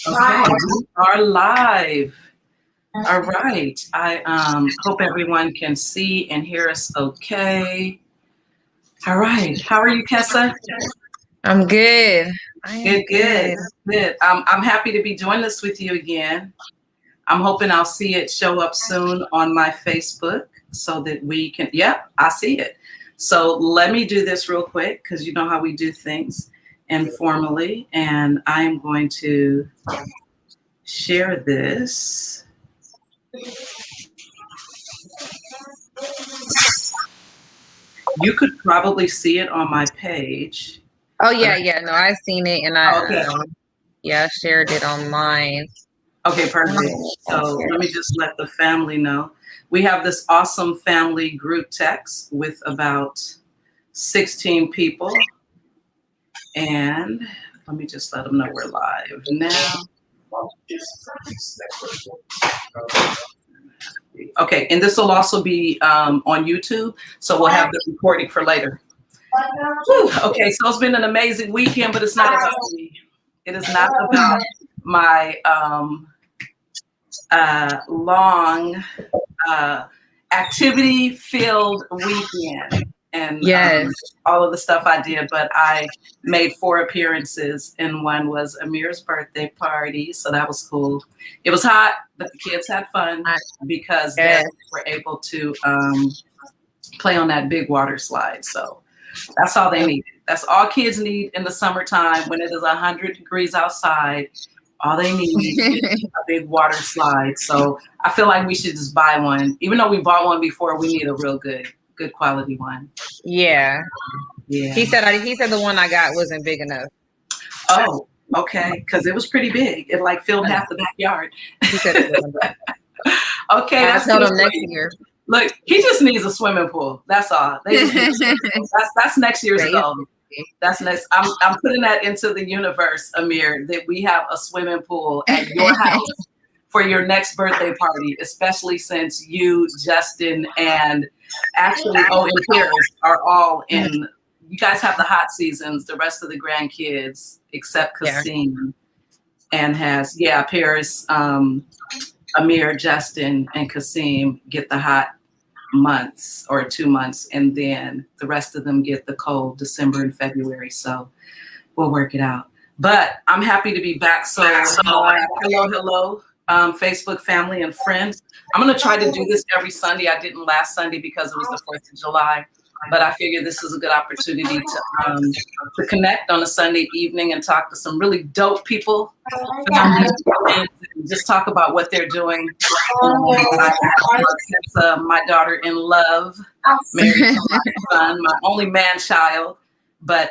Okay, we are live. All right. I hope everyone can see and hear us okay. All right. How are you, Kessa? I'm good. I am Good, good, good. good. I'm happy to be joining this with you again. I'm hoping I'll see it show up soon on my Facebook so that we can, yep, I see it. So let me do this real quick because you know how we do things informally. And I'm going to share this. You could probably see it on my page. Oh But yeah. No, I've seen it, and okay, I shared it on mine. okay, perfect. So let me just let the family know. We have this awesome family group text with about 16 people. And let me just let them know we're live now. Okay, and this will also be on YouTube, so we'll have the recording for later. Whew. Okay, so it's been an amazing weekend, but it's not about me. It is not about my long activity-filled weekend and Yes. all of the stuff I did, but I made 4 appearances, and one was Amir's birthday party, so that was cool. It was hot, but the kids had fun because they were able to play on that big water slide. So that's all they needed. That's all kids need in the summertime when it is 100 degrees outside. All they need is a big water slide. So I feel like we should just buy one. Even though we bought one before, we need a real good quality one. Yeah. Yeah. He said the one I got wasn't big enough. Oh, okay. Because it was pretty big. It like filled half the backyard. He said it wasn't big. Okay, I'll tell him next year. Look, he just needs a swimming pool. That's all. They just need that's next year's goal. That's next. I'm putting that into the universe, Amir, that we have a swimming pool at your house for your next birthday party, especially since you, Justin, and actually and Paris are all in. You guys have the hot seasons. The rest of the grandkids, except Kasim, and has Paris, Amir, Justin, and Kasim get the hot months or 2 months, and then the rest of them get the cold December and February. So we'll work it out. But I'm happy to be back. So hello, Facebook family and friends. I'm going to try to do this every Sunday. I didn't last Sunday because it was the 4th of July. But I figured this is a good opportunity to connect on a Sunday evening and talk to some really dope people, families, and just talk about what they're doing. My daughter in love, married to my son, my only man child, but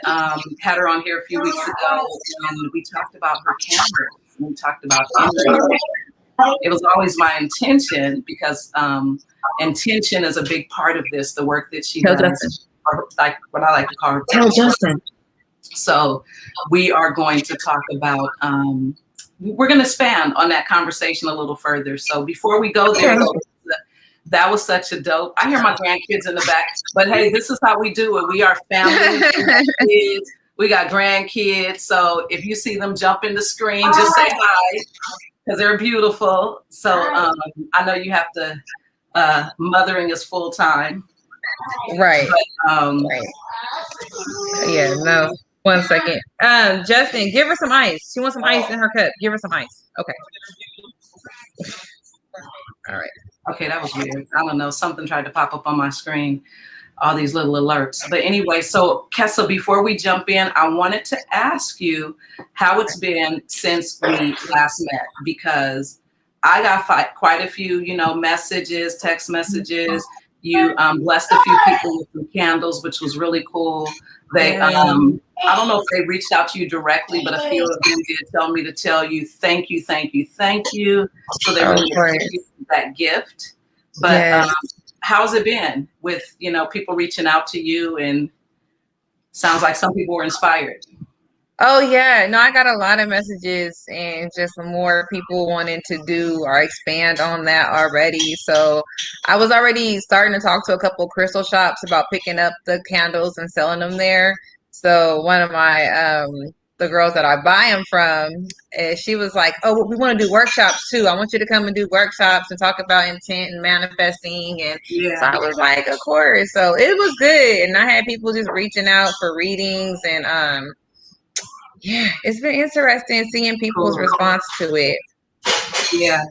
had her on here a few weeks ago, and we talked about her candles. We talked about it was always my intention because intention is a big part of this, the work that she does, or like what I like to call her. Tell Justin. So we are going to talk about, we're going to expand on that conversation a little further. So before we go there, that was such a dope. I hear my grandkids in the back, but hey, this is how we do it. We are family, kids, we got grandkids. So if you see them jump in the screen, just say hi because they're beautiful. So I know you have to, mothering is full time. Right. But, right. Yeah, no. 1 second. Justin, give her some ice. She wants some ice in her cup. Give her some ice. Okay. All right. Okay, that was weird. I don't know. Something tried to pop up on my screen. All these little alerts. But anyway, so Kessa, before we jump in, I wanted to ask you how it's been since we last met, because I got quite a few, messages, text messages. You blessed a few people with some candles, which was really cool. They, I don't know if they reached out to you directly, but a few of them did tell me to tell you, thank you, thank you, thank you. So they really appreciate that gift. But how's it been with, people reaching out to you, and sounds like some people were inspired. Oh yeah, no, I got a lot of messages and just more people wanting to do or expand on that already. So I was already starting to talk to a couple crystal shops about picking up the candles and selling them there. So one of my the girls that I buy them from, and she was like, "Oh, we want to do workshops too. I want you to come and do workshops and talk about intent and manifesting." And so I was like, "Of course." So it was good, and I had people just reaching out for readings, and yeah, it's been interesting seeing people's response to it.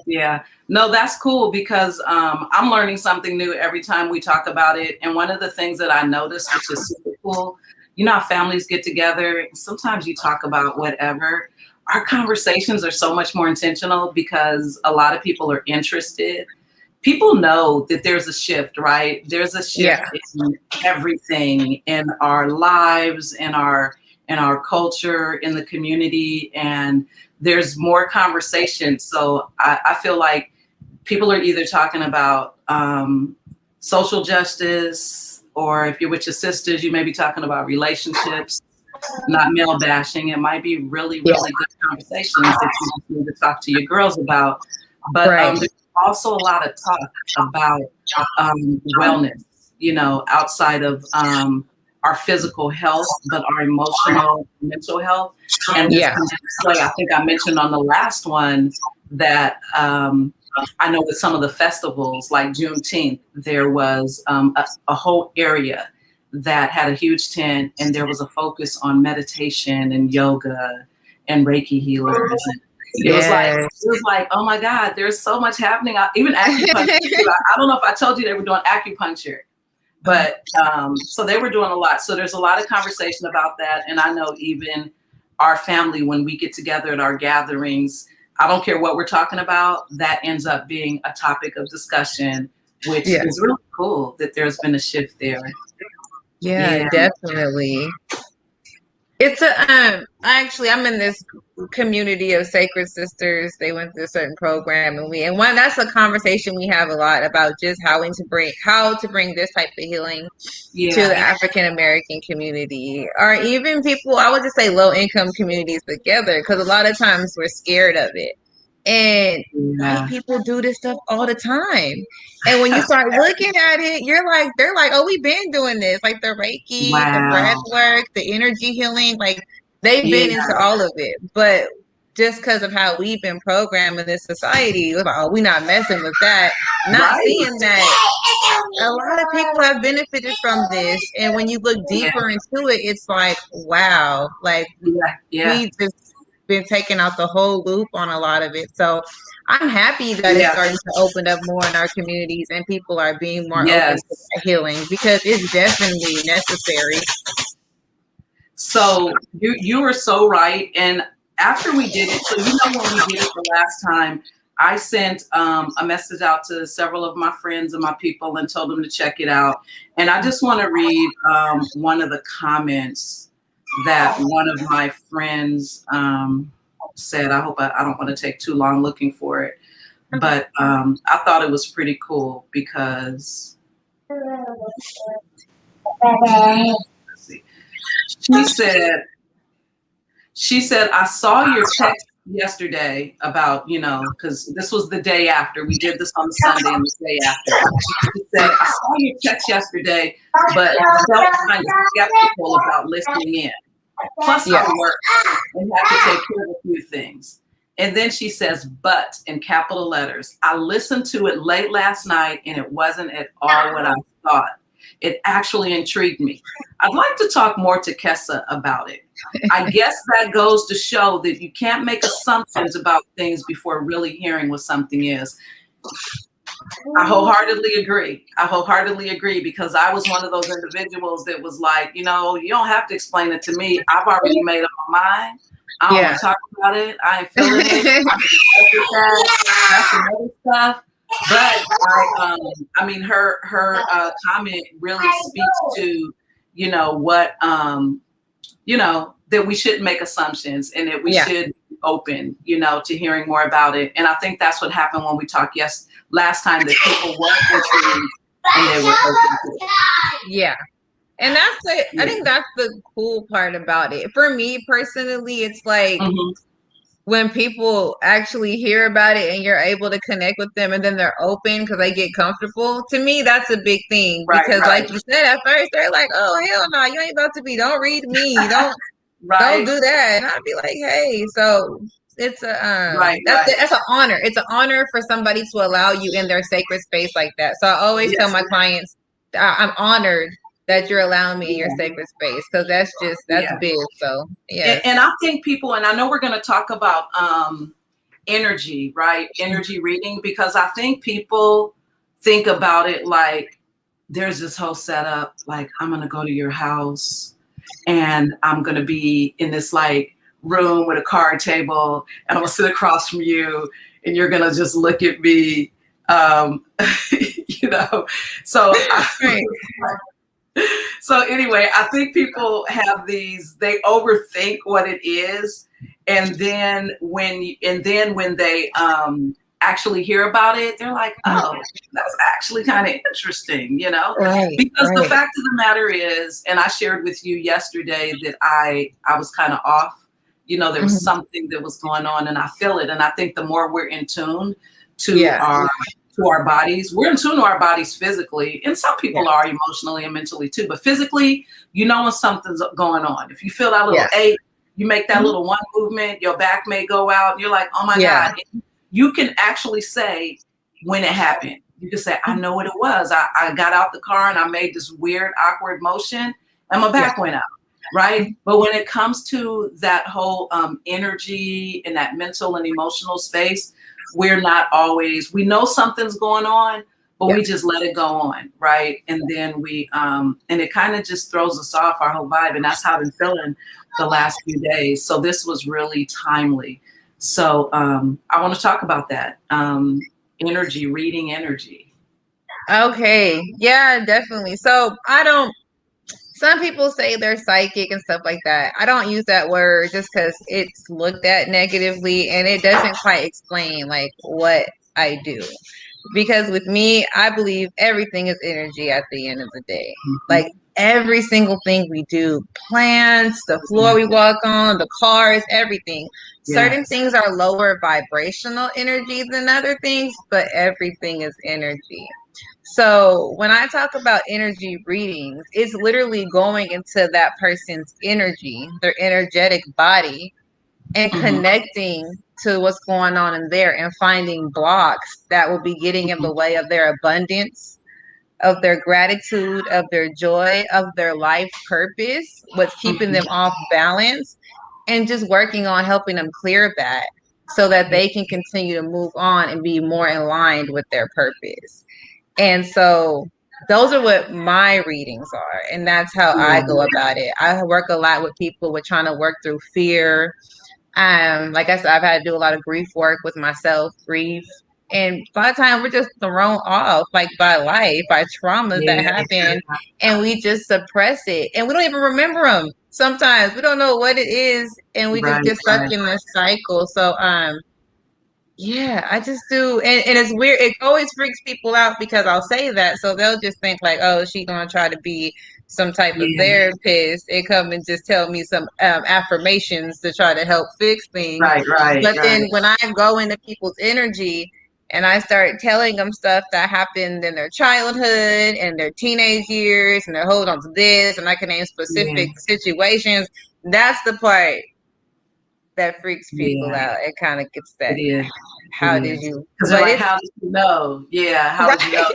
Yeah. No, that's cool because I'm learning something new every time we talk about it. And one of the things that I noticed, which is super cool, you know how families get together, sometimes you talk about whatever. Our conversations are so much more intentional because a lot of people are interested. People know that there's a shift, right? There's a shift in everything in our lives, in our culture, in the community, and there's more conversation. So I feel like people are either talking about social justice, or if you're with your sisters, you may be talking about relationships, not male bashing. It might be really good conversations that you need to talk to your girls about. But there's also a lot of talk about wellness, you know, outside of our physical health, but our emotional, mental health. And I think I mentioned on the last one that I know with some of the festivals like Juneteenth, there was a whole area that had a huge tent, and there was a focus on meditation and yoga and Reiki healers. And it was like, oh my God, there's so much happening. Even acupuncture. I don't know if I told you they were doing acupuncture, but so they were doing a lot. So there's a lot of conversation about that. And I know even our family, when we get together at our gatherings, I don't care what we're talking about, that ends up being a topic of discussion, which is really cool that there's been a shift there. Yeah, definitely. It's I'm in this community of Sacred Sisters. They went through a certain program, and that's a conversation we have a lot about, just how to bring this type of healing to the African American community, or even people, I would just say low income communities together, because a lot of times we're scared of it. And white people do this stuff all the time. And when you start looking at it, they're like, oh, we've been doing this. Like the Reiki, the breath work, the energy healing, like they've been into all of it. But just because of how we've been programmed in this society, it was like, oh, we're not messing with that. Not seeing that a lot of people have benefited from this. And when you look deeper into it, it's like, wow, like we just been taking out the whole loop on a lot of it. So I'm happy that it's starting to open up more in our communities, and people are being more open to healing, because it's definitely necessary. So you were so right. And after we did it, so you know when we did it the last time, I sent a message out to several of my friends and my people and told them to check it out. And I just want to read one of the comments that one of my friends said. I hope I don't want to take too long looking for it, but I thought it was pretty cool because she said, I saw your text yesterday about, you know, because this was the day after. We did this on Sunday and the day after. She said, I saw your text yesterday, but I felt kind of skeptical about listening in. Plus I work and have to take care of a few things. And then she says, but in capital letters, I listened to it late last night and it wasn't at all what I thought. It actually intrigued me. I'd like to talk more to Kessa about it. I guess that goes to show that you can't make assumptions about things before really hearing what something is. I wholeheartedly agree because I was one of those individuals that was like, you know, you don't have to explain it to me. I've already made up my mind. I don't want to talk about it. I ain't feeling it. That's another stuff. But I mean, her comment really speaks to, you know, what, you know, that we shouldn't make assumptions and that we should be open, you know, to hearing more about it. And I think that's what happened when we talked last time, that people were intrigued and they were open to it. Yeah. And I think that's the cool part about it. For me personally, it's like when people actually hear about it and you're able to connect with them and then they're open because they get comfortable. To me, that's a big thing because like you said, at first they're like, oh, hell no, you ain't about to be, don't read me. Go do that. And I'd be like, hey, so it's a that's an honor. It's an honor for somebody to allow you in their sacred space like that. So I always tell my clients, I'm honored that you're allowing me in your sacred space, because that's big. So yeah. And I think people, and I know we're going to talk about energy, right? Energy reading, because I think people think about it like there's this whole setup, like I'm going to go to your house and I'm going to be in this like room with a card table and I'm going to sit across from you and you're going to just look at me, you know, so so anyway, I think people have these, they overthink what it is. And then when they actually hear about it, they're like, oh, that's actually kind of interesting, you know? Because the fact of the matter is, and I shared with you yesterday that I was kind of off, you know, there was something that was going on and I feel it. And I think the more we're in tune to our bodies, we're in tune to our bodies physically, and some people are emotionally and mentally too, but physically, you know when something's going on. If you feel that little ache, you make that little one movement, your back may go out, and you're like, oh my God. And you can actually say when it happened. You can say, I know what it was. I got out the car and I made this weird, awkward motion and my back went out, right? But when it comes to that whole energy and that mental and emotional space, we're not always, we know something's going on, but we just let it go on, right? And then we, and it kind of just throws us off our whole vibe. And that's how I've been feeling the last few days. So this was really timely. So I want to talk about that. Energy, reading energy. Okay. Yeah, definitely. So some people say they're psychic and stuff like that. I don't use that word just because it's looked at negatively and it doesn't quite explain like what I do. Because with me, I believe everything is energy at the end of the day. Like every single thing we do, plants, the floor we walk on, the cars, everything. Certain things are lower vibrational energy than other things, but everything is energy. So when I talk about energy readings, it's literally going into that person's energy, their energetic body, and connecting to what's going on in there and finding blocks that will be getting in the way of their abundance, of their gratitude, of their joy, of their life purpose, what's keeping them off balance, and just working on helping them clear that so that they can continue to move on and be more aligned with their purpose. And so those are what my readings are. And that's how I go about it. I work a lot with people with trying to work through fear. Like I said, I've had to do a lot of grief work with myself, grief. And a lot of times we're just thrown off like by life, by traumas that happen, and we just suppress it. And we don't even remember them. Sometimes we don't know what it is, and we just get stuck in this cycle. So yeah, I just do. And it's weird. It always freaks people out because I'll say that. So they'll just think like, oh, she's going to try to be some type of therapist and come and just tell me some affirmations to try to help fix things. But then when I go into people's energy and I start telling them stuff that happened in their childhood and their teenage years and they're holding on to this, and I can name specific situations, that's the part that freaks people out. It kind of gets that. How did you? Because like, how did you know? Yeah, how did you know?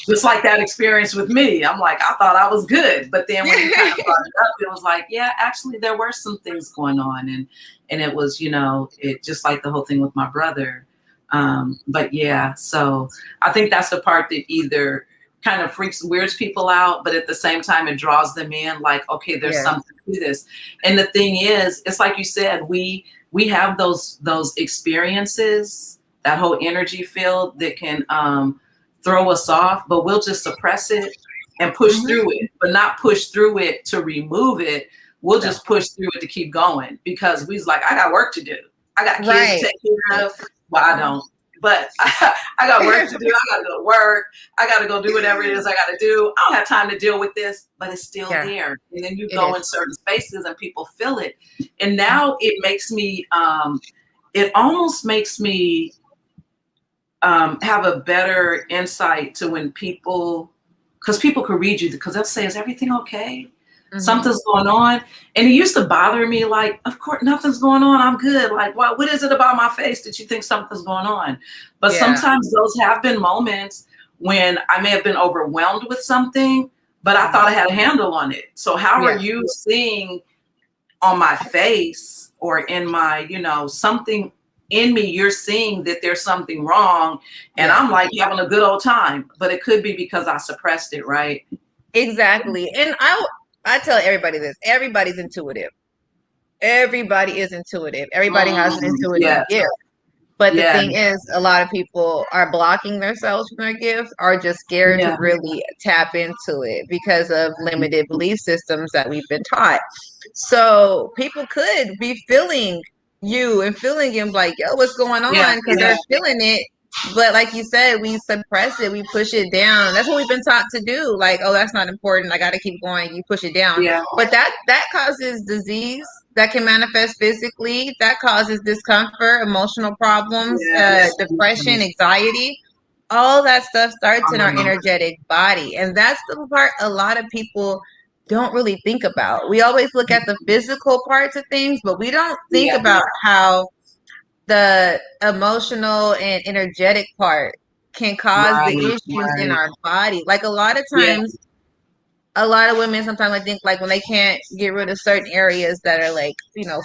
Just like that experience with me. I'm like, I thought I was good, but then when you kind of brought it up, it was like, yeah, actually, there were some things going on, and it was, you know, it just like the whole thing with my brother. But yeah, so I think that's the part that either kind of weirds people out, but at the same time, it draws them in like, okay, there's something to this. And the thing is, it's like you said, we have those experiences, that whole energy field that can throw us off, but we'll just suppress it and push through it, but not push through it to remove it. We'll just push through it to keep going because we's like, I got work to do. I got kids to take care of. Well, I don't. But I got work to do. I got to go to work. I got to go do whatever it is I got to do. I don't have time to deal with this, but it's still there. And then you go in certain spaces and people feel it. And now it makes me, it almost makes me have a better insight to when people, because people could read you, because they'll say, is everything okay? Something's going on. And it used to bother me, like, of course, nothing's going on. I'm good. Like, what is it about my face that you think something's going on? But sometimes those have been moments when I may have been overwhelmed with something, but I thought I had a handle on it. So how are you seeing on my face or in my, something in me, you're seeing that there's something wrong, and I'm like having a good old time, but it could be because I suppressed it, right? Exactly. And I tell everybody this: everybody's intuitive. Everybody is intuitive. Everybody has an intuitive gift. But the thing is, a lot of people are blocking themselves from their gifts, or just scared to really tap into it because of limited belief systems that we've been taught. So people could be feeling you and feeling him like, yo, what's going on? Because they're feeling it. But like you said, we suppress it, we push it down. That's what we've been taught to do. Like, oh, that's not important. I got to keep going. You push it down. But that causes disease that can manifest physically. That causes discomfort, emotional problems, depression, anxiety. All that stuff starts in our energetic body. And that's the part a lot of people don't really think about. We always look at the physical parts of things, but we don't think about how the emotional and energetic part can cause the issues in our body. Like a lot of times, a lot of women sometimes I think like when they can't get rid of certain areas that are like,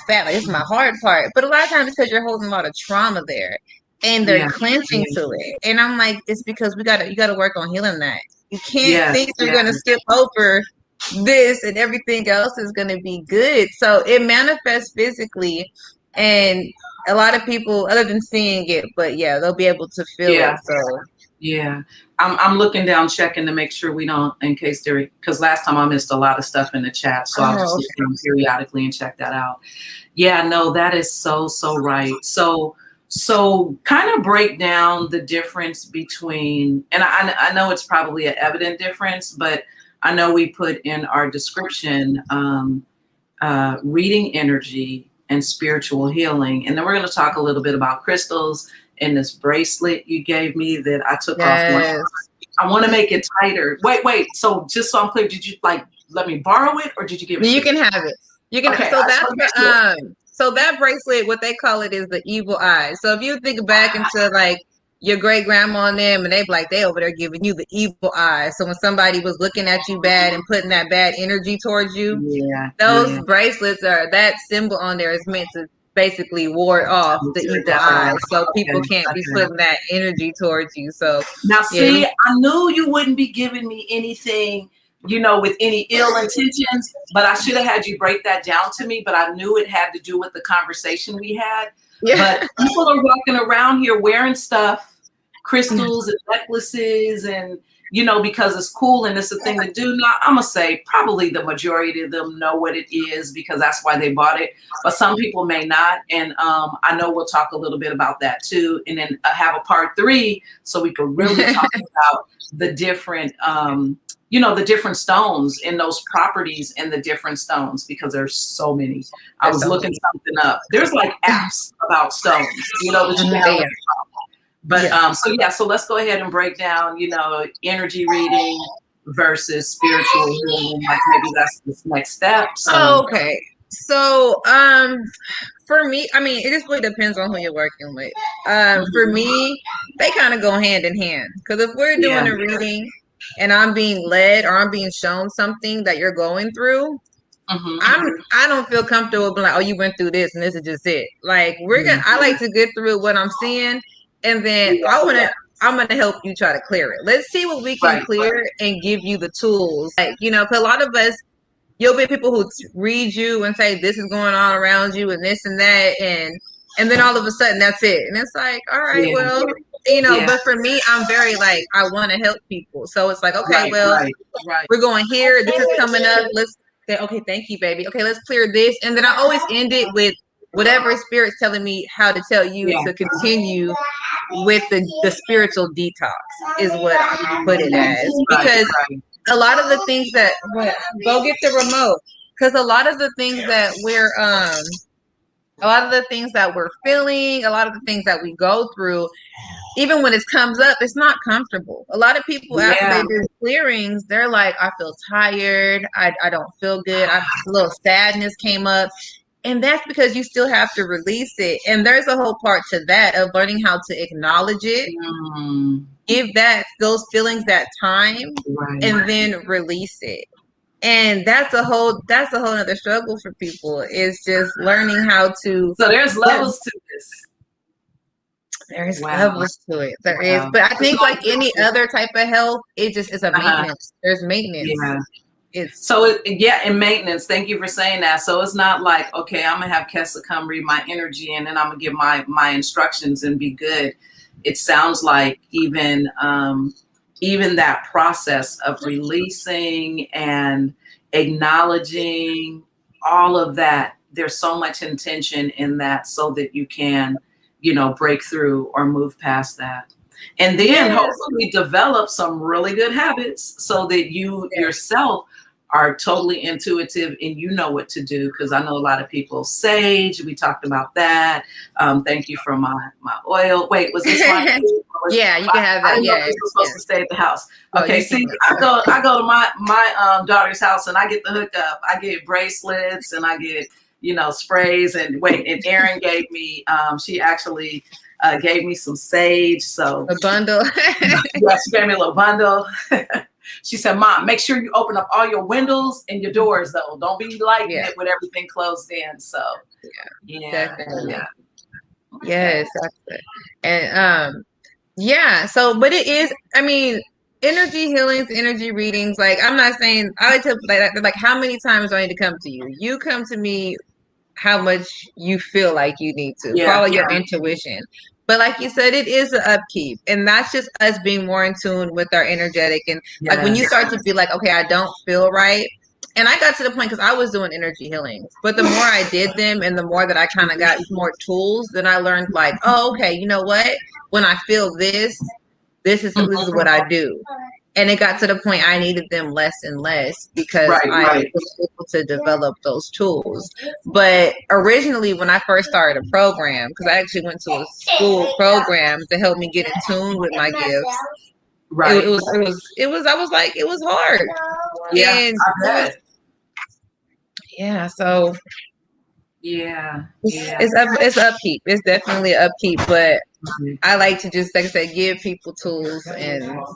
fat, like this is my hard part. But a lot of times it's because you're holding a lot of trauma there and they're clenching to it. And I'm like, it's because you gotta work on healing that. You can't think you're gonna skip over this and everything else is gonna be good. So it manifests physically, and a lot of people, other than seeing it, but they'll be able to feel it. So I'm looking down, checking to make sure we don't, in case because last time I missed a lot of stuff in the chat, so I'll just look down periodically and check that out. No, that is so right. So kind of break down the difference between, and I know it's probably an evident difference, but I know we put in our description reading energy and spiritual healing. And then we're going to talk a little bit about crystals and this bracelet you gave me that I took off. I want to make it tighter. Wait. So just so I'm clear, did you let me borrow it, or did you give it? You can have it. You can. Okay, so that bracelet, what they call it is the evil eye. So if you think back into like your great grandma and them, and they over there giving you the evil eye. So when somebody was looking at you bad and putting that bad energy towards you, those bracelets are, that symbol on there is meant to basically ward off the evil eye, so people can't be putting that energy towards you. So now, see, I knew you wouldn't be giving me anything, with any ill intentions, but I should have had you break that down to me. But I knew it had to do with the conversation we had. But people are walking around here wearing stuff, crystals and necklaces, and because it's cool and it's a thing to do. Now, I'm gonna say probably the majority of them know what it is because that's why they bought it. But some people may not, and I know we'll talk a little bit about that too, and then have a part 3 so we can really talk about the different, the different stones and those properties in the different stones, because there's so many. I was looking something up. There's like apps about stones, that you can But so let's go ahead and break down, energy reading versus spiritual healing. Like maybe that's the next step. So. Okay. So for me, I mean, it just really depends on who you're working with. For me, they kind of go hand in hand. Because if we're doing a reading and I'm being led or I'm being shown something that you're going through, I don't feel comfortable being like, oh, you went through this and this is just it. Like I like to get through what I'm seeing, and then I'm gonna help you try to clear it. Let's see what we can clear and give you the tools. Like, cause a lot of us, you'll be people who read you and say this is going on around you and this and that, and then all of a sudden that's it. And it's like, all right, well, but for me, I'm very like, I want to help people. So it's like, okay, we're going here. This is coming up. Let's say, okay, thank you, baby. Okay, let's clear this. And then I always end it with whatever spirit's telling me how to tell you to continue with the spiritual detox is what I put it as. Because a lot of the things that, go get the remote. Because a lot of the things that a lot of the things that we're feeling, a lot of the things that we go through, even when it comes up, it's not comfortable. A lot of people, after they do clearings, they're like, I feel tired. I don't feel good. A little sadness came up. And that's because you still have to release it. And there's a whole part to that of learning how to acknowledge it, give those feelings that time, and then release it. And that's a whole other struggle for people, is just learning how to. So there's levels to this. There's levels to it. There is. But I think like any other type of health, it just is a maintenance. There's maintenance. Yeah. And maintenance. Thank you for saying that. So it's not like, okay, I'm gonna have Kessa come read my energy and then I'm gonna give my instructions and be good. It sounds like even that process of releasing and acknowledging all of that, there's so much intention in that so that you can, break through or move past that. And then hopefully develop some really good habits so that you yourself are totally intuitive and you know what to do. Because I know a lot of people, sage, we talked about that. Thank you for my oil. Wait, was this my Yeah, you can have that. I know you're supposed to stay at the house. Okay, see, I go to my daughter's house and I get the hookup. I get bracelets and I get, sprays and Erin gave me, she actually gave me some sage. So a bundle. Yeah, she gave me a little bundle. She said, Mom, make sure you open up all your windows and your doors though. Don't be lighting it with everything closed in. So definitely. Yes, that's it. And but it is, I mean, energy healings, energy readings, like I'm not saying, I like to like how many times do I need to come to you? You come to me how much you feel like you need to. Follow your intuition. But like you said, it is an upkeep. And that's just us being more in tune with our energetic. And like when you start to be like, okay, I don't feel right. And I got to the point because I was doing energy healings. But the more I did them and the more that I kind of got more tools, then I learned like, oh, okay, you know what? When I feel this is what I do. And it got to the point I needed them less and less because I was able to develop those tools. But originally, when I first started a program, because I actually went to a school program to help me get in tune with my gifts. It was hard. Yeah. And, so it's upkeep. It's definitely upkeep, but I like to just, like I said, give people tools and help.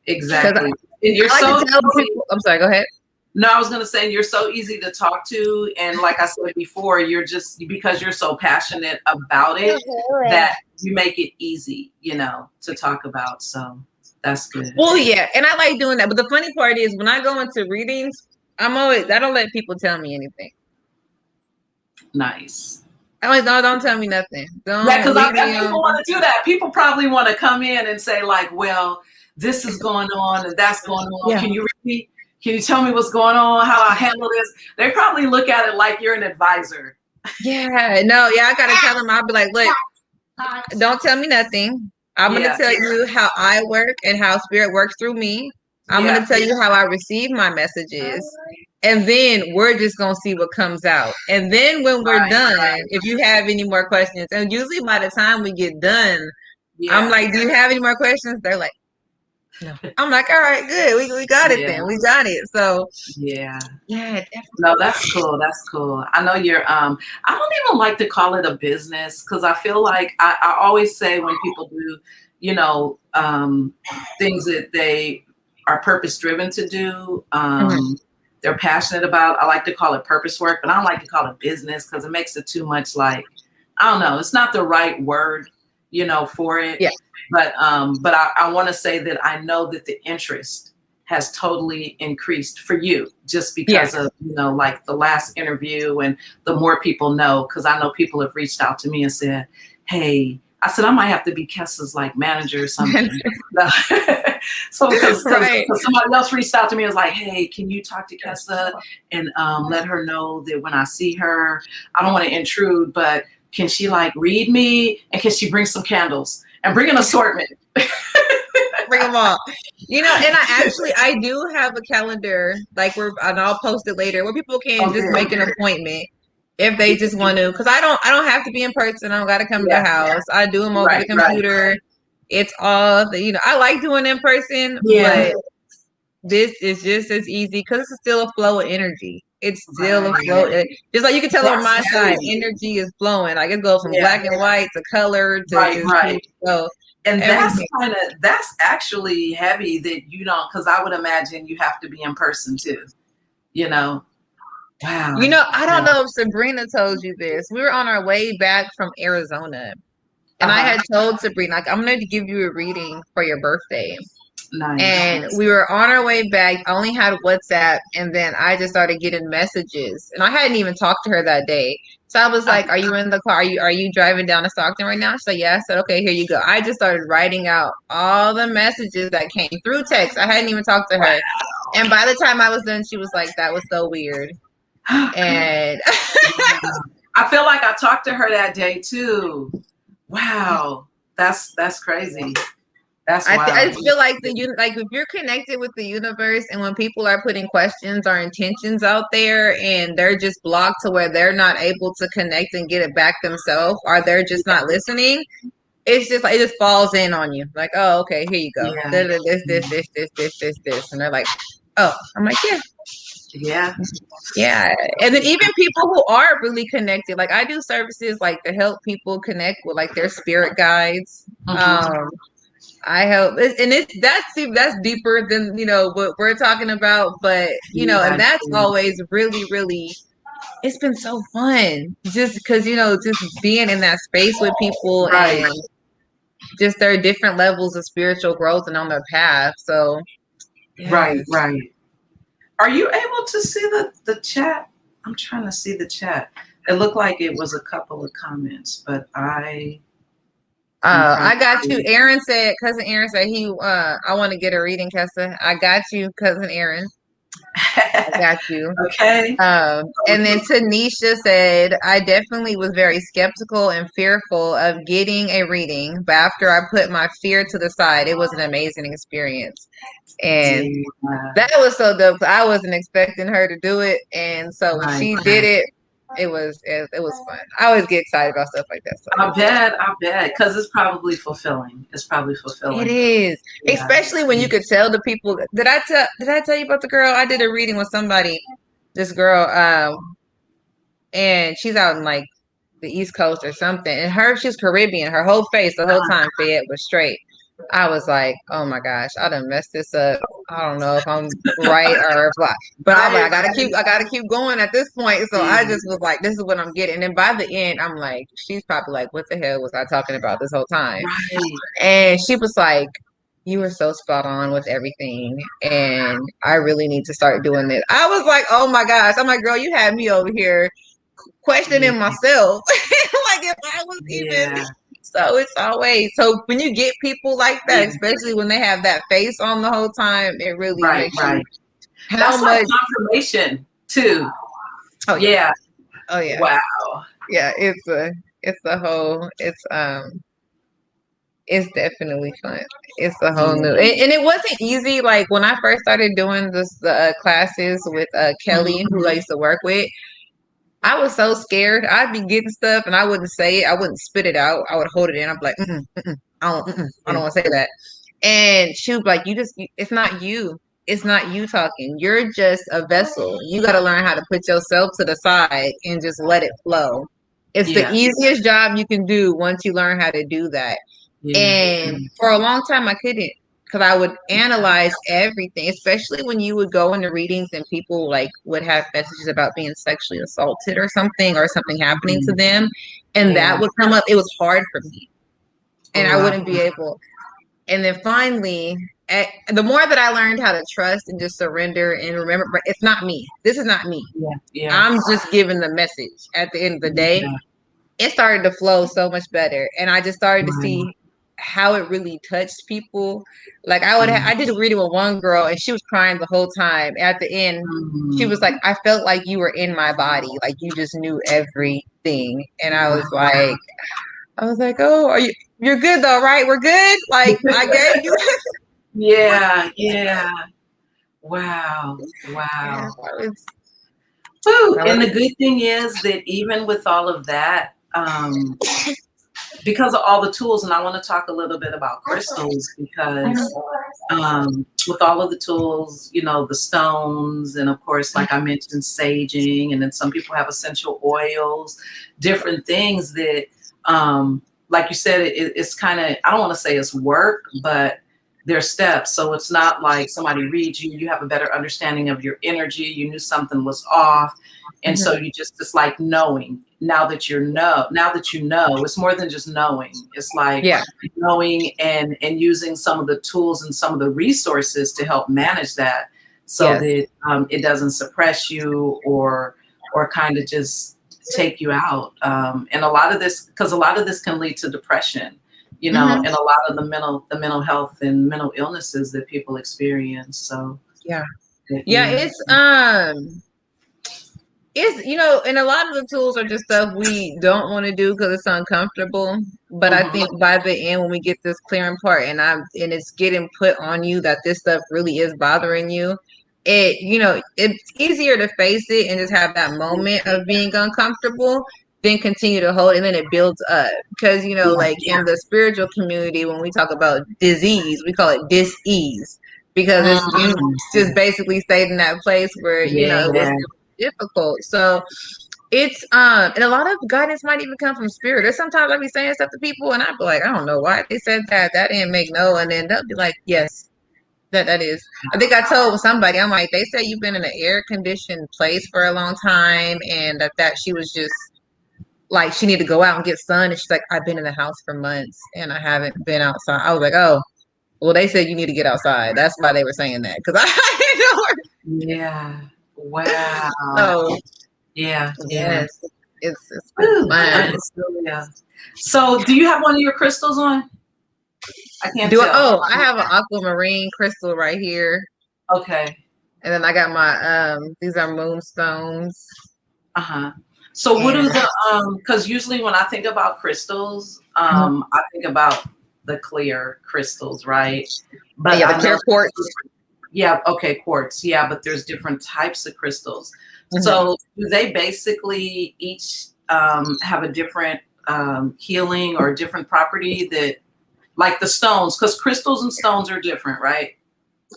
Exactly. And you're I'm sorry, go ahead. No, I was going to say you're so easy to talk to. And like I said before, because you're so passionate about it, that you make it easy, to talk about. So that's good. Well, yeah. And I like doing that. But the funny part is when I go into readings, I don't let people tell me anything. Nice. I'm like, no, don't tell me nothing. Because I bet people want to do that. People probably want to come in and say like, well, this is going on and that's going on. Yeah. Can you read me? Can you tell me what's going on? How I handle this? They probably look at it like you're an advisor. I gotta tell them. I'll be like, look, don't tell me nothing. I'm gonna tell you how I work and how spirit works through me. I'm gonna tell you how I receive my messages. And then we're just going to see what comes out. And then when we're done, if you have any more questions, and usually by the time we get done, I'm like, do you have any more questions? They're like, no. I'm like, all right, good. We got it then. We got it. So definitely. No, that's cool. That's cool. I know you're, I don't even like to call it a business because I feel like I always say when people do, things that they are purpose driven to do, they're passionate about. I like to call it purpose work, but I don't like to call it business because it makes it too much like, I don't know. It's not the right word, for it. Yeah. But I want to say that I know that the interest has totally increased for you just because of, like the last interview and the more people know, because I know people have reached out to me and said, hey, I said, I might have to be Kessa's like manager or something. So because somebody else reached out to me and was like, hey, can you talk to Kessa and let her know that when I see her, I don't want to intrude, but can she like read me and can she bring some candles and bring an assortment? Bring them all. And I do have a calendar, like and I'll post it later, where people can just make an appointment. if they just want to, because I don't have to be in person. I don't got to come to the house. I do them over the computer. Right. It's all I like doing in person, but this is just as easy because it's still a flow of energy. It's still a flow. Just like you can tell on my side, energy is flowing. Like it goes from black and white to color to right. So and that's actually heavy that you don't, because I would imagine you have to be in person too. Wow. I don't know if Sabrina told you this. We were on our way back from Arizona, and I had told Sabrina, like, I'm going to give you a reading for your birthday. Nice. And we were on our way back. I only had WhatsApp, and then I just started getting messages, and I hadn't even talked to her that day. So I was like, "Are you in the car? Are you driving down to Stockton right now?" She said, "Yeah." I said, "Okay, here you go." I just started writing out all the messages that came through text. I hadn't even talked to her, and by the time I was done, she was like, "That was so weird." And I feel like I talked to her that day too. Wow, that's crazy. That's wild. I feel like if you're connected with the universe, and when people are putting questions or intentions out there, and they're just blocked to where they're not able to connect and get it back themselves, or they're just not listening, it's just like it just falls in on you. Like, oh, okay, here you go. This, and they're like, oh, I'm like, yeah. And then even people who are really connected, like I do services like to help people connect with like their spirit guides. I help, and that's deeper than what we're talking about, but and that's always really, really. It's been so fun, just because just being in that space with people, and just their different levels of spiritual growth and on their path. So, right. Are you able to see the chat? I'm trying to see the chat. It looked like it was a couple of comments, but I got you. Cousin Aaron said I want to get a reading, Kessa. I got you, Cousin Aaron. I got you. Okay. And then Tanisha said, I definitely was very skeptical and fearful of getting a reading, but after I put my fear to the side, it was an amazing experience. And that was so dope. I wasn't expecting her to do it, and so when she did it, it was fun. I always get excited about stuff like that. So. I bet, because it's probably fulfilling. It is, especially when you could tell the people. Did I tell you about the girl? I did a reading with somebody. This girl, and she's out in like the East Coast or something, and she's Caribbean. Her whole face, the whole time, fed was straight. I was like, oh my gosh, I done messed this up. I don't know if I'm right or if but I'm like, I gotta keep going at this point. So I just was like, this is what I'm getting. And then by the end, I'm like, she's probably like, what the hell was I talking about this whole time? Right. And she was like, you were so spot on with everything, and I really need to start doing this. I was like, oh my gosh. I'm like, girl, you had me over here questioning myself. Like if I was even. So it's always when you get people like that, especially when they have that face on the whole time, it really makes you. That's like confirmation too. Oh yeah. Wow. Yeah, it's definitely fun. It's a whole new, and it wasn't easy. Like when I first started doing the classes with Kelly, who I used to work with. I was so scared. I'd be getting stuff and I wouldn't say it. I wouldn't spit it out. I would hold it in. I'm like, I don't want to say that. And she would be like, it's not you. It's not you talking. You're just a vessel. You got to learn how to put yourself to the side and just let it flow. It's the easiest job you can do once you learn how to do that. And for a long time, I couldn't. Because I would analyze everything, especially when you would go into readings and people like would have messages about being sexually assaulted or something happening to them. And that would come up. It was hard for me. And I wouldn't be able. And then finally, the more that I learned how to trust and just surrender and remember, it's not me. This is not me. I'm just giving the message at the end of the day. It started to flow so much better. And I just started to see how it really touched people. Like I did a reading with one girl and she was crying the whole time. At the end, she was like, I felt like you were in my body. Like you just knew everything. And I was like, oh, you're good though, right? We're good. Like I gave you. Yeah. Wow. Woo. And the good thing is that even with all of that, because of all the tools, and I want to talk a little bit about crystals because with all of the tools, you know, the stones, and of course, like I mentioned, saging, and then some people have essential oils, different things that, like you said, it's kind of, I don't want to say it's work, but there's steps. So it's not like somebody reads you, you have a better understanding of your energy, you knew something was off. And so you just like knowing now that you know, it's more than just knowing. It's like knowing and using some of the tools and some of the resources to help manage that so that it doesn't suppress you or kind of just take you out. And a lot of this, because a lot of this can lead to depression, you know, and a lot of the mental health and mental illnesses that people experience. So it's, you know, and a lot of the tools are just stuff we don't want to do because it's uncomfortable. But I think by the end, when we get this clearing part and it's getting put on you that this stuff really is bothering you, it, you know, it's easier to face it and just have that moment of being uncomfortable than continue to hold, and then it builds up. Because, you know, like in the spiritual community, when we talk about disease, we call it dis-ease, because it's you just basically stayed in that place where, you know, it was difficult. So it's and a lot of guidance might even come from spirit. There's sometimes I'll be saying stuff to people and I'll be like, I don't know why they said that didn't make no, and then they'll be like, yes, that is. I think I told somebody, I'm like, they said you've been in an air conditioned place for a long time, and that she was just like, she needed to go out and get sun, and she's like, I've been in the house for months and I haven't been outside. I was like, oh, well, they said you need to get outside. That's why they were saying that, because I didn't know. Yeah. Wow. So yes, it's fun. So do you have one of your crystals on? I can't tell. I have an aquamarine crystal right here. Okay. And then I got my these are moonstones. So what are the because usually when I think about crystals, I think about the clear crystals, right? But the clear quartz. Yeah, okay, quartz. Yeah, but there's different types of crystals. So do they basically each have a different healing or different property that, like the stones, because crystals and stones are different, right?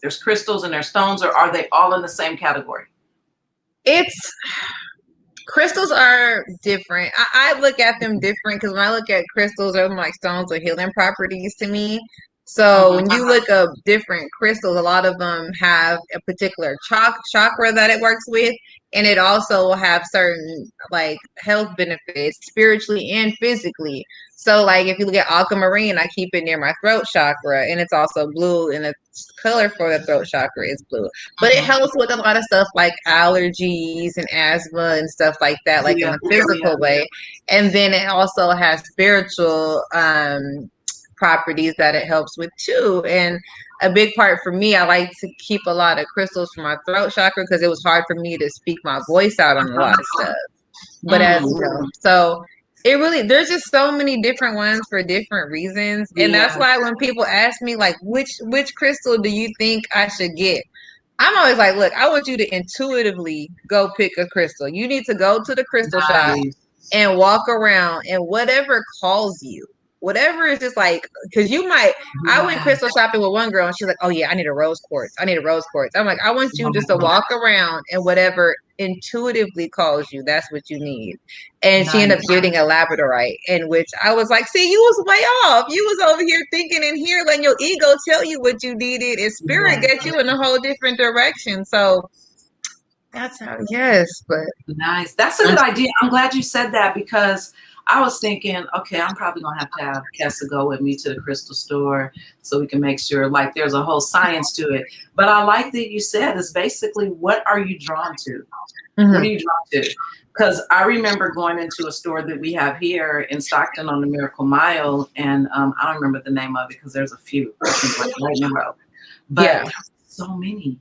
There's crystals and there's stones, or are they all in the same category? Crystals are different. I look at them different because when I look at crystals, they're like stones with healing properties to me. So when you look up different crystals, a lot of them have a particular chakra that it works with, and it also will have certain like health benefits spiritually and physically. So like if you look at aquamarine, I keep it near my throat chakra, and it's also blue, and the color for the throat chakra is blue. But it helps with a lot of stuff like allergies and asthma and stuff like that, like in a physical way. And then it also has spiritual properties that it helps with too. And a big part for me, I like to keep a lot of crystals for my throat chakra because it was hard for me to speak my voice out on a lot of stuff. But as you know, so it really, there's just so many different ones for different reasons. And that's why when people ask me like, which crystal do you think I should get? I'm always like, look, I want you to intuitively go pick a crystal. You need to go to the crystal shop and walk around, and whatever calls you, whatever is just like, because you might, I went crystal shopping with one girl and she's like, oh yeah, I need a rose quartz. I'm like, I want you just to walk around and whatever intuitively calls you, that's what you need. And she ended up getting a labradorite, in which I was like, see, you was way off. You was over here thinking and here letting your ego tell you what you needed, and spirit get you in a whole different direction. So that's how, but nice. That's a good idea. I'm glad you said that, because I was thinking, okay, I'm probably gonna have to have Kessa go with me to the crystal store so we can make sure like there's a whole science to it. But I like that you said it's basically, what are you drawn to? What are you drawn to? Because I remember going into a store that we have here in Stockton on the Miracle Mile, and I don't remember the name of it because there's a few, like Lightning Road. But so many.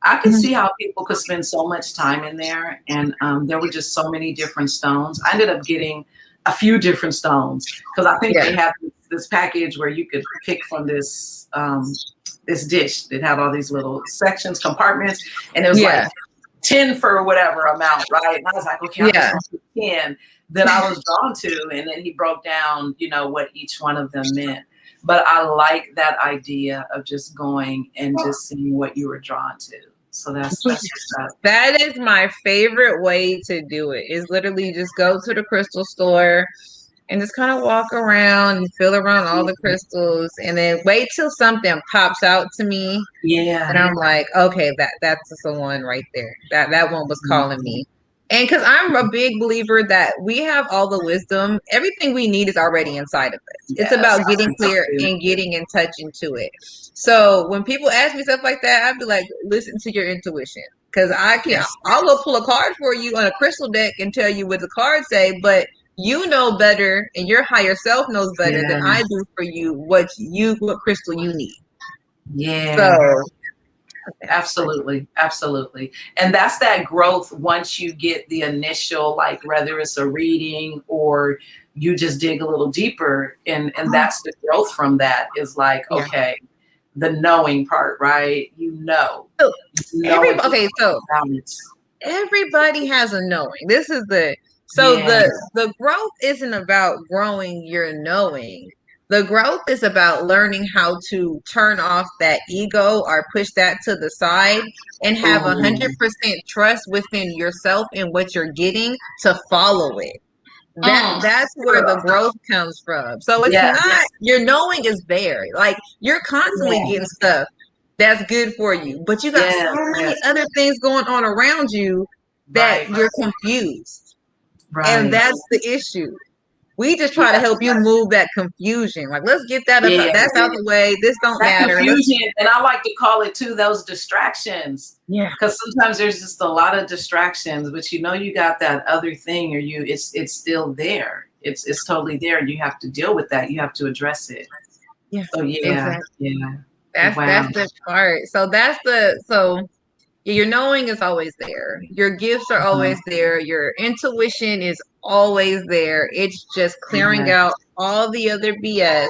I could see how people could spend so much time in there, and there were just so many different stones. I ended up getting a few different stones because I think they had this package where you could pick from this this dish that had all these little sections, compartments, and it was like 10 for whatever amount, right? And I was like, okay, I'm just going to put 10 that I was drawn to. And then he broke down, what each one of them meant. But I like that idea of just going and just seeing what you were drawn to. So that's that is my favorite way to do it, is literally just go to the crystal store and just kind of walk around and feel around all the crystals, and then wait till something pops out to me. Yeah. And I'm like, okay, that's the one right there. That one was calling me. And because I'm a big believer that we have all the wisdom, everything we need is already inside of us. Yes, it's about getting clear and getting in touch into it. So when people ask me stuff like that, I'd be like, listen to your intuition. Because I'll go pull a card for you on a crystal deck and tell you what the cards say, but you know better, and your higher self knows better than I do for you what crystal you need. Yeah. So absolutely. And that's that growth once you get the initial, like whether it's a reading or you just dig a little deeper, and that's the growth from that is like, okay, the knowing part, right? So everybody has a knowing. This is the growth isn't about growing your knowing. The growth is about learning how to turn off that ego or push that to the side and have 100% trust within yourself and what you're getting to follow it. That's where the growth comes from. So it's not, your knowing is there. Like, you're constantly getting stuff that's good for you, but you got so many other things going on around you that you're confused. And that's the issue. We just try to help you move that confusion. Like, let's get that that's out the way. This don't matter. Confusion, and I like to call it too, those distractions. Yeah. Because sometimes there's just a lot of distractions, but you got that other thing, or it's still there. It's totally there, and you have to deal with that. You have to address it. Yeah. So exactly. That's the part. So your knowing is always there. Your gifts are always there. Your intuition is always there. It's just clearing out all the other BS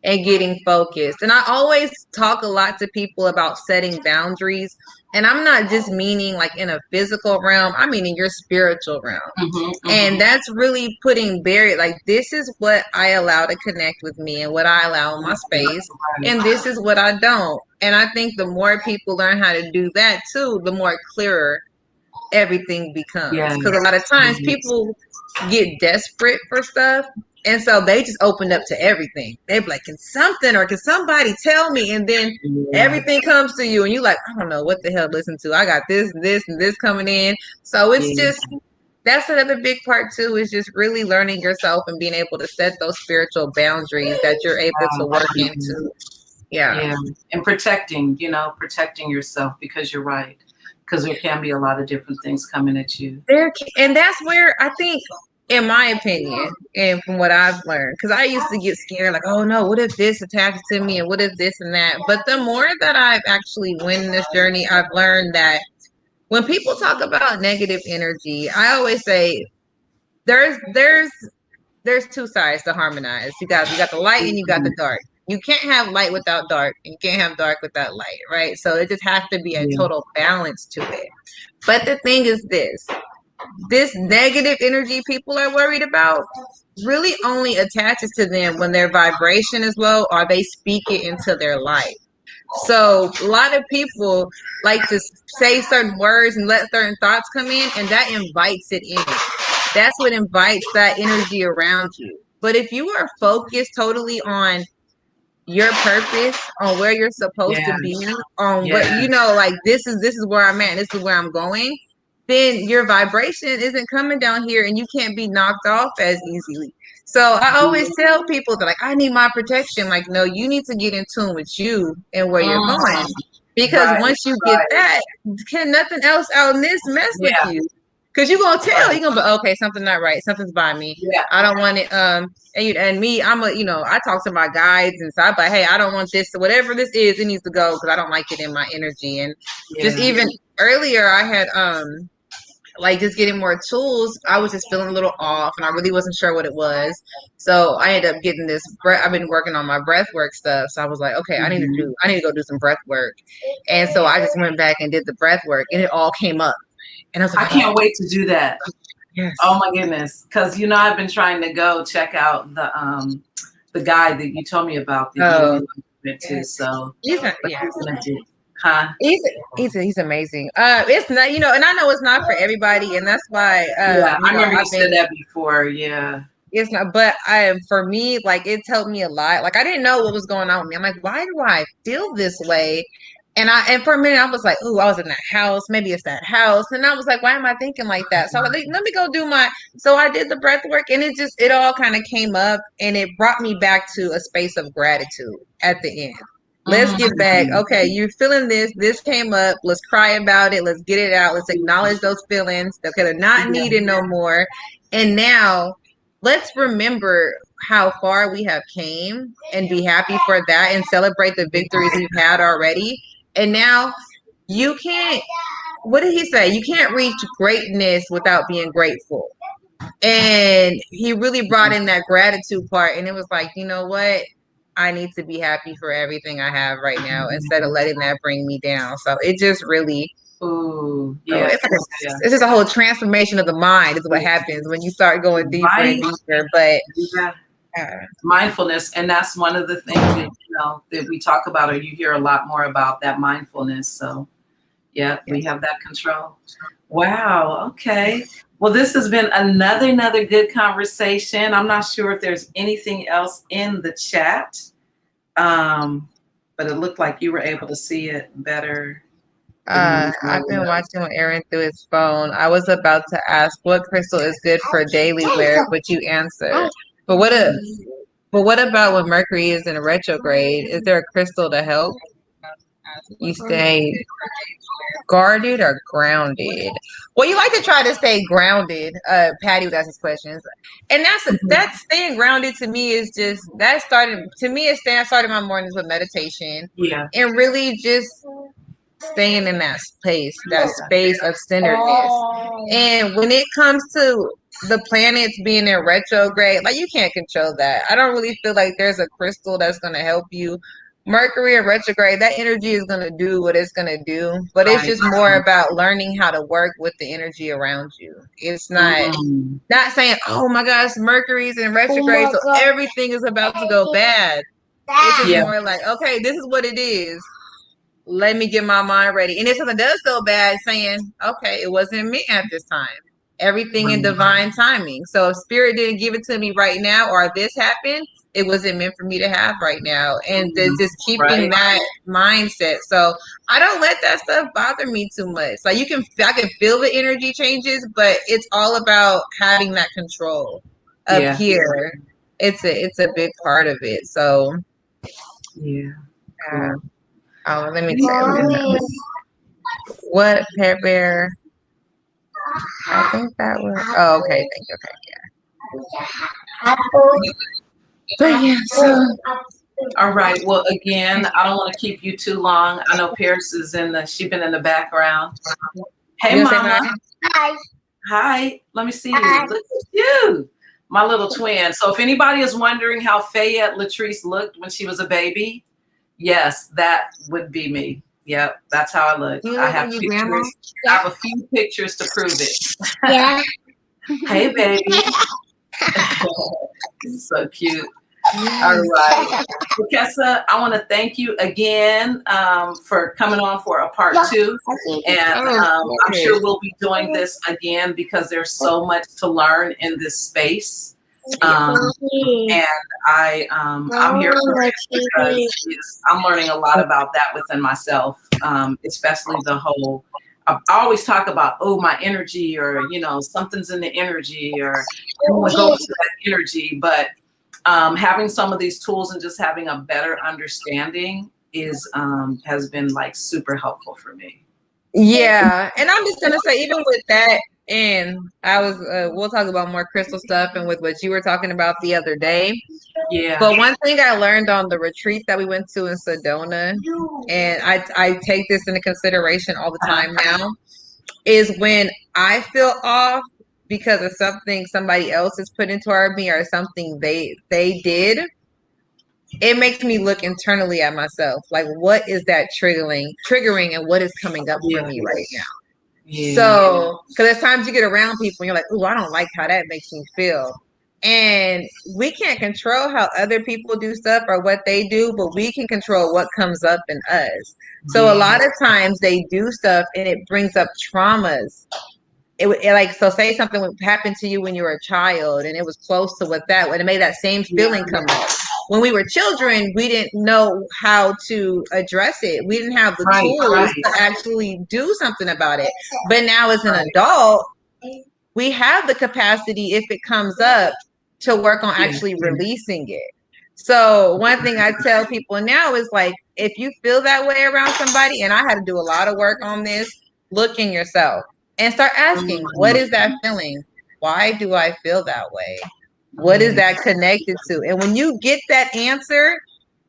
and getting focused. And I always talk a lot to people about setting boundaries. And I'm not just meaning like in a physical realm, I mean in your spiritual realm. And that's really putting like, this is what I allow to connect with me and what I allow in my space. And this is what I don't. And I think the more people learn how to do that too, the more clearer everything becomes. Because a lot of times people get desperate for stuff. And so they just open up to everything. They're like, can somebody tell me? And then everything comes to you and you're like, I don't know what the hell to listen to. I got this, and this coming in. So it's just, that's another big part too, is just really learning yourself and being able to set those spiritual boundaries that you're able to work into. Yeah. And protecting yourself, because you're right. Because there can be a lot of different things coming at you. And that's where I think, in my opinion, and from what I've learned, because I used to get scared, like, oh no, what if this attaches to me, and what if this and that? But the more that I've actually went in this journey, I've learned that when people talk about negative energy, I always say there's two sides to harmonize. You got the light and you got the dark. You can't have light without dark, and you can't have dark without light, right? So it just has to be a total balance to it. But the thing is this negative energy people are worried about really only attaches to them when their vibration is low or they speak it into their life. So a lot of people like to say certain words and let certain thoughts come in, and that invites it in. That's what invites that energy around you. But if you are focused totally on your purpose, on where you're supposed to be, on what, like this is where I'm at, this is where I'm going, then your vibration isn't coming down here and you can't be knocked off as easily. So I always tell people that, like, I need my protection. Like, no, you need to get in tune with you and where you're going. Because once you get that, can nothing else out in this mess with you. Because you're going to tell, you're going to be, okay, something's not right. Something's by me. I don't want it. And me, I'm I talk to my guides and so I'm like, hey, I don't want this. So whatever this is, it needs to go because I don't like it in my energy. And just even earlier, I had, like just getting more tools, I was just feeling a little off and I really wasn't sure what it was. So I ended up getting this I've been working on my breath work stuff. So I was like, okay, I need to go do some breath work. And so I just went back and did the breath work and it all came up. And I was like, I can't wait to do that. yes. Oh my goodness. Because I've been trying to go check out the guy that you told me about that you went to. So he's huh? He's amazing. It's not, and I know it's not for everybody, and that's why I remember you said that before. Yeah. It's not, but for me, like, it's helped me a lot. Like, I didn't know what was going on with me. I'm like, why do I feel this way? And for a minute I was like, oh, I was in that house. Maybe it's that house. And I was like, why am I thinking like that? So I was like, let me go so I did the breath work, and it all kind of came up, and it brought me back to a space of gratitude at the end. Let's get back. Okay, you're feeling this. This came up. Let's cry about it. Let's get it out. Let's acknowledge those feelings. They're not needed no more. And now let's remember how far we have came and be happy for that and celebrate the victories we've had already. And now you can't, what did he say? You can't reach greatness without being grateful. And he really brought in that gratitude part. And it was like, you know what? I need to be happy for everything I have right now instead of letting that bring me down. So it just really, it's just a whole transformation of the mind is what happens when you start going deeper and deeper. But mindfulness, and that's one of the things that we talk about, or you hear a lot more about, that mindfulness. So we have that control. Wow. Okay. Well, this has been another good conversation. I'm not sure if there's anything else in the chat, but it looked like you were able to see it better. I've been watching with Aaron through his phone. I was about to ask what crystal is good for daily wear, but you answered. But what about when Mercury is in a retrograde? Is there a crystal to help you stay guarded or grounded? Well, you like to try to stay grounded. Patty would ask his questions, and that's staying grounded to me is just that started to me. It's starting my mornings with meditation, and really just staying in that space of centeredness. And when it comes to the planets being in retrograde, like, you can't control that. I don't really feel like there's a crystal that's going to help you. Mercury in retrograde, that energy is going to do what it's going to do, but it's just more about learning how to work with the energy around you. It's not saying, oh my gosh, Mercury's in retrograde, so everything is about to go bad. It's just more like, okay, this is what it is. Let me get my mind ready. And if something does go bad, saying, okay, it wasn't me at this time. Everything in divine timing. So if spirit didn't give it to me right now, or this happened, it wasn't meant for me to have right now. And just keeping that mindset. So I don't let that stuff bother me too much. Like, I can feel the energy changes, but it's all about having that control up here. It's a big part of it. So Cool. Oh, let me tell you. What Bear? I think that was. Oh, okay. Thank you. Okay, But so. All right. Well, again, I don't want to keep you too long. I know Paris is she's been in the background. Hey, Mama. Hi. Let me see you. Look at you, my little twin. So if anybody is wondering how Fayette Latrice looked when she was a baby, yes, that would be me. Yep, that's how I look. I have pictures. I have a few pictures to prove it. Yeah. Hey, baby. So cute. All right. Kessa, I want to thank you again for coming on for a part 2. And I'm sure we'll be doing this again because there's so much to learn in this space. And I'm here for it because I'm learning a lot about that within myself, especially the whole. I always talk about, my energy, or something's in the energy, or go to that energy. But having some of these tools and just having a better understanding has been like super helpful for me. Yeah, and I'm just gonna say, even with that. And I was, we'll talk about more crystal stuff and with what you were talking about the other day. Yeah. But one thing I learned on the retreat that we went to in Sedona, and I take this into consideration all the time now, is when I feel off because of something somebody else has put into me or something they did, it makes me look internally at myself. Like, what is that triggering and what is coming up for me right now? Yeah. So, because there's times you get around people and you're like, "Ooh, I don't like how that makes me feel." And we can't control how other people do stuff or what they do, but we can control what comes up in us. So a lot of times they do stuff and it brings up traumas. Like, so say something happened to you when you were a child and it was close to what that would, it made that same feeling come up. When we were children, we didn't know how to address it. We didn't have the tools to actually do something about it. But now as an adult, we have the capacity, if it comes up, to work on actually releasing it. So one thing I tell people now is like, if you feel that way around somebody, and I had to do a lot of work on this, look in yourself and start asking, what is that feeling? Why do I feel that way? What is that connected to? And when you get that answer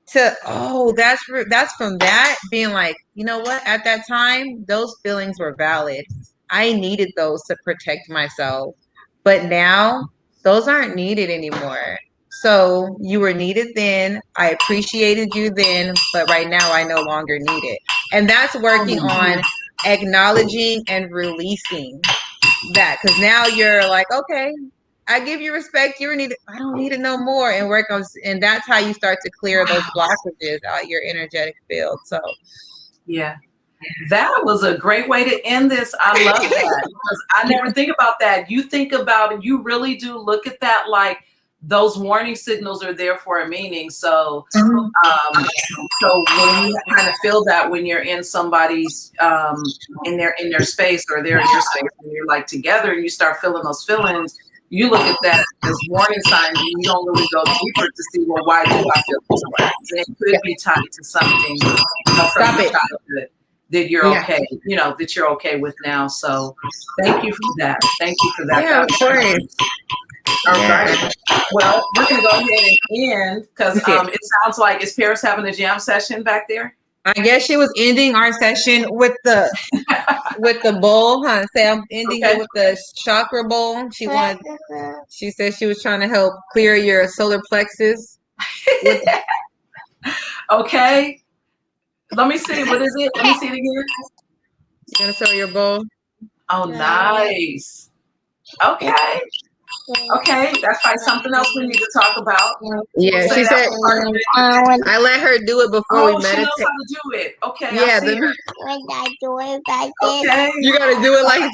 to, oh, that's from that, being like, you know what, at that time, those feelings were valid. I needed those to protect myself. But now those aren't needed anymore. So you were needed then. I appreciated you then, but right now I no longer need it. And that's working on acknowledging and releasing that. Because now you're like, okay, I give you respect. You need it. I don't need it no more. And work on, and that's how you start to clear those blockages out your energetic field. So yeah. That was a great way to end this. I love that because I never think about that. You think about it, you really do look at that like those warning signals are there for a meaning. So, so when you kind of feel that when you're in somebody's in their space or they're in your space and you're like together and you start feeling those feelings, you look at that as warning signs and you don't really go deeper to see, well, why do I feel this way? And it could be tied to something from your childhood that you're okay, that you're okay with now. So thank you for that. Thank you for that. Yeah, of course. All right. Well, we're going to go ahead and end because it sounds like, is Paris having a jam session back there? I guess she was ending our session with the bowl, huh? Say I'm ending it with the chakra bowl. She said she was trying to help clear your solar plexus. Okay. Let me see. What is it? Let me see it again. You gonna show your bowl? Oh, nice. Okay. Okay, that's probably something else we need to talk about. Yeah, she said I let her do it before we meditate. She knows how to do it. Okay. Yeah, when I do it like this. Okay. You gotta do it like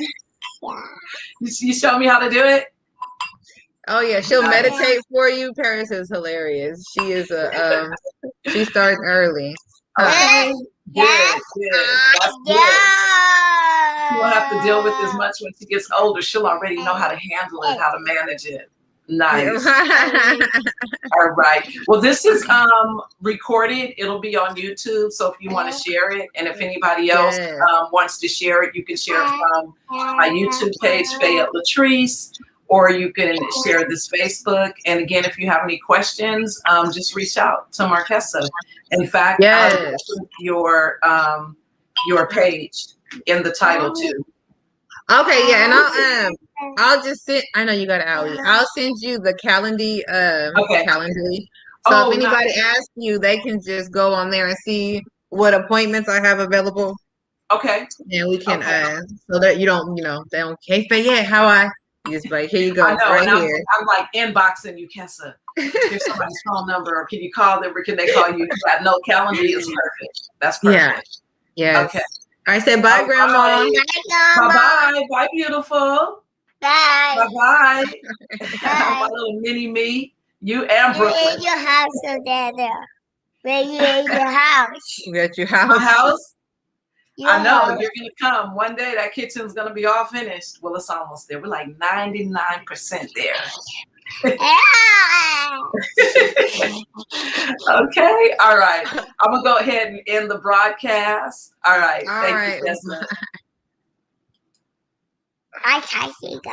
this. You show me how to do it? Oh yeah, she'll meditate for you. Paris is hilarious. She is she's starting early. Okay. Good. That's good. She won't have to deal with as much when she gets older. She'll already know how to handle it, how to manage it. Nice. All right. Well, this is recorded. It'll be on YouTube. So if you want to share it, and if anybody else wants to share it, you can share it from my YouTube page, Fayette Latrice, or you can share this Facebook. And again, if you have any questions, just reach out to Marquesa. In fact, I'll put your page in the title too. Okay, yeah, and I'll just send. I know you got an alley. I'll send you the Calendly. Calendly. So if anybody asks you, they can just go on there and see what appointments I have available. Okay. And we can so that you don't, they don't. Hey, Fayette, how I? Just like, here you go. I know, right and here. I'm like inboxing you, Kessa. Here's somebody's phone number, or can you call them, or can they call you? No, Calendly is perfect. That's perfect. Yeah. Okay. I said bye, Grandma. Bye, bye, beautiful. Bye. Bye. My little mini me, you and Brooklyn. We're in your house together. We're in your house. We're at your house. My house? I know, house. you're going to come. One day that kitchen's going to be all finished. Well, it's almost there. We're like 99% there. Okay. All right. I'm going to go ahead and end the broadcast. All right. Thank you, Jessica. I can't see that.